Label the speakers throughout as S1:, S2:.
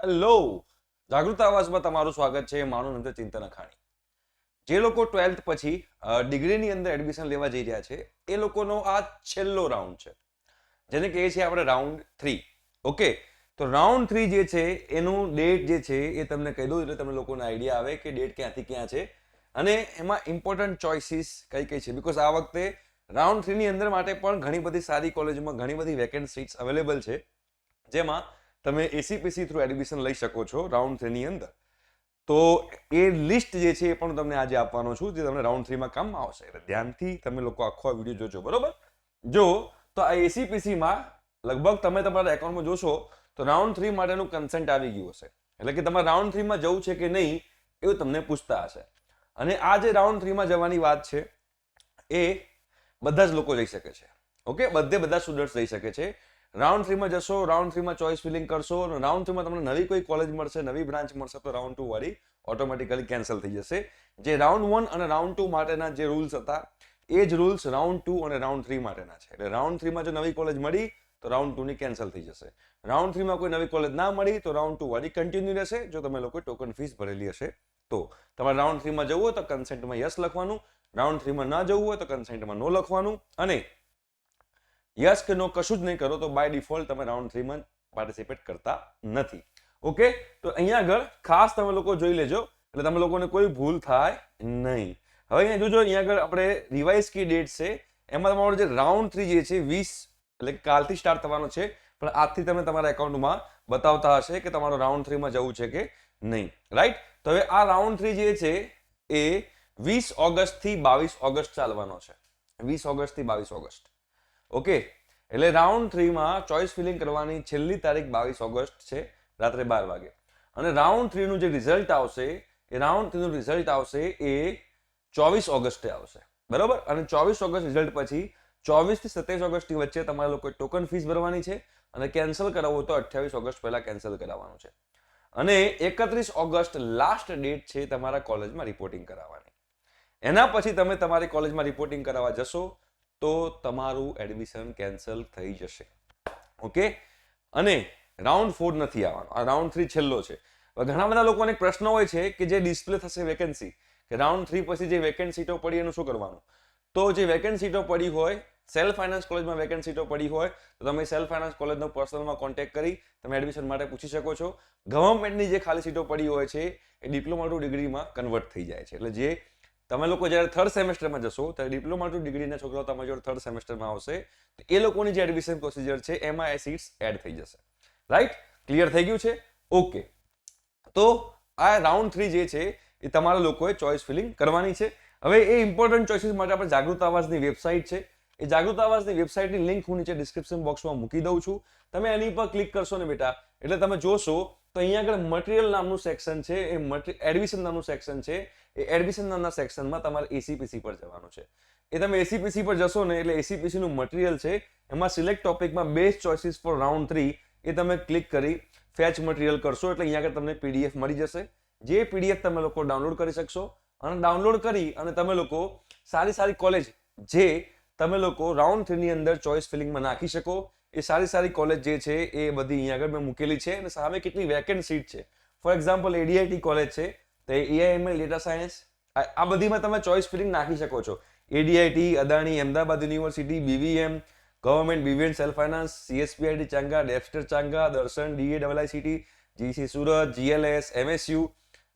S1: Hello, જાગૃત આવાજમાં તમારું સ્વાગત છે. મારું નામ છે ચિંતન અખાણી. જે લોકો 12th પછી ડિગ્રીની અંદર એડમિશન લેવા જઈ રહ્યા છે એ લોકોનો આ છેલ્લો રાઉન્ડ છે, જેને કહીએ છીએ આપણે રાઉન્ડ 3. ઓકે, તો રાઉન્ડ 3 જે છે એનું ડેટ જે છે એ તમને કહી દઉં એટલે તમને લોકોને આઈડિયા આવે કે ડેટ ક્યાંથી ક્યાં છે અને એમાં ઇમ્પોર્ટન્ટ ચોઇસીસ કઈ કઈ છે. બીકોઝ આ વખતે રાઉન્ડ 3 ની અંદર માટે પણ ઘણી બધી સારી કોલેજમાં ઘણી બધી વેકેન્ટ સીટ્સ અવેલેબલ છે, જેમાં તમે એસીપીસી થ્રુ એડમિશન લઈ શકો છો રાઉન્ડ 3 ની અંદર. તો એ લિસ્ટ જે છે એ પણ તમને આજે આપવાનો છું, જે તમને રાઉન્ડ 3 માં કામમાં આવશે. એટલે ધ્યાનથી તમે લોકો આખો આ વિડીયો જોજો, બરોબર? જો તો આ એસીપીસીમાં લગભગ તમે તમારા એકાઉન્ટમાં જોશો તો રાઉન્ડ 3 માટેનું કન્સેન્ટ આવી ગયું હશે, એટલે કે તમારે રાઉન્ડ 3 માં જવું છે કે નહીં એવું તમને પૂછતા હશે. અને આ જે રાઉન્ડ 3 માં જવાની વાત છે એ બધા જ લોકો જઈ શકે છે. ઓકે, બધા સ્ટુડન્ટ્સ જઈ શકે છે. રાઉન્ડ 3 માં જશો, રાઉન્ડ 3 માં ચોઇસ ફિલિંગ કરશો અને રાઉન્ડ 3 માં તમને નવી કોઈ કોલેજ મળશે, નવી બ્રાન્ચ મળશે, તો રાઉન્ડ 2 વાળી ઓટોમેટિકલી કેન્સલ થઈ જશે. જે રાઉન્ડ 1 અને રાઉન્ડ 2 માટેના જે રૂલ્સ હતા એ જ રૂલ્સ રાઉન્ડ 2 અને રાઉન્ડ 3 માટેના છે. એટલે રાઉન્ડ 3 માં જો નવી કોલેજ મળી તો રાઉન્ડ 2 ની કેન્સલ થઈ જશે. રાઉન્ડ 3 માં કોઈ નવી કોલેજ ના મળી તો રાઉન્ડ 2 વાળી કન્ટિન્યુ રહેશે, જો તમે લોકો ટોકન ફીસ ભરેલી હશે તો. તમારે રાઉન્ડ 3 માં જવું હોય તો કન્સેન્ટમાં યસ લખવાનું, રાઉન્ડ 3 માં ના જવું હોય તો કન્સેન્ટમાં નો લખવાનું, અને યસ કે નો કશું જ નહીં કરો તો બાય ડિફોલ્ટ તમે રાઉન્ડ 3 માં પાર્ટિસિપેટ કરતા નથી. ઓકે, તો અહીંયા આગળ ખાસ તમે લોકો જોઈ લેજો એટલે તમે લોકોને કોઈ ભૂલ થાય નહીં. હવે અહીંયા જોજો, અહીંયા આગળ આપણે રિવાઇઝ કી ડેટ છે એમાં તમારો જે રાઉન્ડ 3 જે છે 20 એટલે કે કાલથી સ્ટાર્ટ થવાનો છે, પણ આજથી તમે તમારા એકાઉન્ટમાં બતાવતા હશે કે તમારો રાઉન્ડ 3 માં જવું છે કે નહીં, રાઈટ? તો હવે આ રાઉન્ડ 3 જે છે એ 20 ઓગસ્ટ થી 22 ઓગસ્ટ ચાલવાનો છે. 20 ઓગસ્ટ થી 22 ઓગસ્ટ. ઓકે, એટલે રાઉન્ડ 3 માં ચોઇસ ફિલિંગ કરવાની છેલ્લી તારીખ 22 ઓગસ્ટ છે રાત્રે 12 વાગે. અને રાઉન્ડ 3 નું જે રિઝલ્ટ આવશે એ રાઉન્ડ 3 નું રિઝલ્ટ આવશે એ 24 ઓગસ્ટે આવશે, બરોબર? અને 24 ઓગસ્ટ રિઝલ્ટ પછી 24 થી 27 ઓગસ્ટ ની વચ્ચે તમારે લોકો ટોકન ફીસ ભરવાની છે અને કેન્સલ કરાવવું તો 28 ઓગસ્ટ પહેલા કેન્સલ કરાવવાનું છે. અને 31 ઓગસ્ટ લાસ્ટ ડેટ છે તમારા કોલેજમાં રિપોર્ટિંગ કરાવવાની. એના પછી તમે તમારી કોલેજમાં રિપોર્ટિંગ કરાવવા જશો તો તમારું એડમિશન કેન્સલ થઈ જશે. ઓકે, અને રાઉન્ડ 4 નથી આવવાનો, આ રાઉન્ડ 3 છેલ્લો છે. ઘણા બધા લોકોને એક પ્રશ્ન હોય છે કે જે ડિસ્પ્લે થશે વેકેન્સી, કે રાઉન્ડ 3 પછી જે વેકેન્ટ સીટો પડી એનું શું કરવાનું? તો જે વેકેન્ટ સીટો પડી હોય, સેલ્ફ ફાઇનાન્સ કોલેજમાં વેકેન્ટ સીટો પડી હોય તો તમે સેલ્ફ ફાઇનાન્સ કોલેજનો પર્સનલમાં કોન્ટેક્ટ કરી તમે એડમિશન માટે પૂછી શકો છો. ગવર્મેન્ટની જે ખાલી સીટો પડી હોય છે એ ડિપ્લોમા ટુ ડિગ્રીમાં કન્વર્ટ થઈ જાય છે. એટલે જે તમે લોકો જ્યારે થર્ડ સેમેસ્ટરમાં જશો ત્યારે ડિપ્લોમા ટુ ડિગ્રીના છોકરાઓ તમારી જોડે થર્ડ સેમેસ્ટરમાં આવશે તો એ લોકોની જે એડમિશન પ્રોસિજર છે એમાં એ સીટ્સ એડ થઈ જશે. રાઈટ? ક્લિયર થઈ ગયું છે? ઓકે, તો આ રાઉન્ડ 3 જે છે એ તમારા લોકોએ ચોઇસ ફિલિંગ કરવાની છે. હવે એ ઇમ્પોર્ટન્ટ ચોઇસીસ માટે આપણે જાગૃત આવાજની વેબસાઇટ છે, એ જાગૃત આવાજની વેબસાઇટની લિંક હું નીચે ડિસ્ક્રિપ્શન બોક્સમાં મૂકી દઉં છું. તમે એની પર ક્લિક કરશો ને બેટા એટલે તમે જોશો તો અહીંયા આગળ મટીરિયલ નામનું સેક્શન છે, એ એડમિશન નામનું સેક્શન છે. એ એડમિશન નામના સેક્શનમાં તમારે એસીપીસી પર જવાનું છે. એ તમે એસીપીસી પર જશો ને એટલે એસીપીસી નું મટીરિયલ છે એમાં સિલેક્ટ ટોપિકમાં બેસ્ટ ચોઇસીસ ફોર રાઉન્ડ 3 એ તમે ક્લિક કરી ફેચ મટીરિયલ કરશો એટલે અહીંયા આગળ તમને પીડીએફ મળી જશે. જે પીડીએફ તમે લોકો ડાઉનલોડ કરી શકશો અને ડાઉનલોડ કરી અને તમે લોકો સારી કોલેજ જે તમે લોકો રાઉન્ડ 3 ની અંદર ચોઇસ ફિલિંગમાં નાખી શકો એ સારી કોલેજ જે છે એ બધી અહીંયા આગળ મેં મૂકેલી છે અને સામે કેટલી વેકેન્ટ સીટ છે. ફોર એક્ઝામ્પલ એડીઆઈટી કોલેજ છે તો એઆઈએમએલ ડેટા સાયન્સ આ બધીમાં તમે ચોઇસ ફિલિંગ નાખી શકો છો. ADIT, Adani, Ahmedabad university, BVM, government, BVM self finance, CSPIT Changa, DEPSTAR Changa, Darshan, DAIICT, GC Surat, GLS, MSU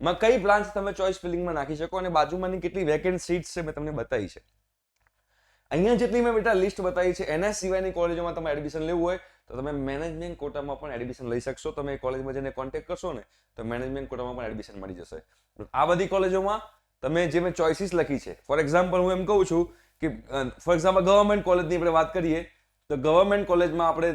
S1: માં કઈ બ્રાન્ચ તમે ચોઇસ ફિલિંગમાં નાખી શકો અને બાજુમાંની કેટલી વેકેન્ટ સીટ્સ છે મેં તમને બતાવી છે. અહીંયા જેટલી મેં બેટા લિસ્ટ બતાવી છે એના સિવાયની કોલેજોમાં તમે એડમિશન લેવું હોય તો તમે મેનેજમેન્ટ કોટામાં પણ એડમિશન લઈ શકશો. તમે કોલેજમાં જઈને કોન્ટેક્ટ કરશો ને તો મેનેજમેન્ટ કોટામાં પણ એડમિશન મળી જશે. આ બધી કોલેજોમાં તમે જે મેં ચોઇસીસ લખી છે, ફોર એક્ઝામ્પલ હું એમ કહું છું કે ફોર એક્ઝામ્પલ ગવર્મેન્ટ કોલેજની આપણે વાત કરીએ તો ગવર્મેન્ટ કોલેજમાં આપણે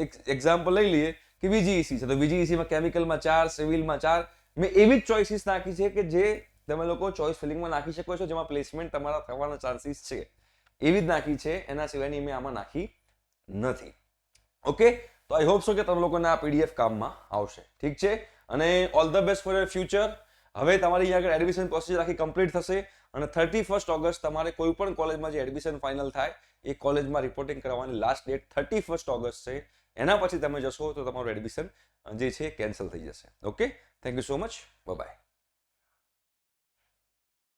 S1: એક એક્ઝામ્પલ લઈ લઈએ કે વીજીઈસી છે તો વીજીઈસીમાં કેમિકલમાં 4, સિવિલમાં 4. મેં એવી જ ચોઇસીસ નાખી છે કે જે તમે લોકો ચોઇસ ફિલિંગમાં નાખી શકો છો, જેમાં પ્લેસમેન્ટ તમારા થવાના ચાન્સીસ છે એવી જ નાખી છે. એના સિવાયની મેં આમાં નાખી નથી. ઓકે, તો આઈ હોપ સો કે તમે લોકોને આ પીડીએફ કામમાં આવશે. ઠીક છે, અને all the best for your future. હવે તમારી અહીંયા આગળ એડમિશન પ્રોસિજર આખી કમ્પ્લીટ થશે અને 31 ઓગસ્ટ તમારે કોઈ પણ કોલેજમાં જે એડમિશન ફાઇનલ થાય એ કોલેજમાં રિપોર્ટિંગ કરવાની લાસ્ટ ડેટ 31 ઓગસ્ટ છે. એના પછી તમે જશો તો તમારું એડમિશન જે છે કેન્સલ થઈ જશે. Okay, thank you so much, by.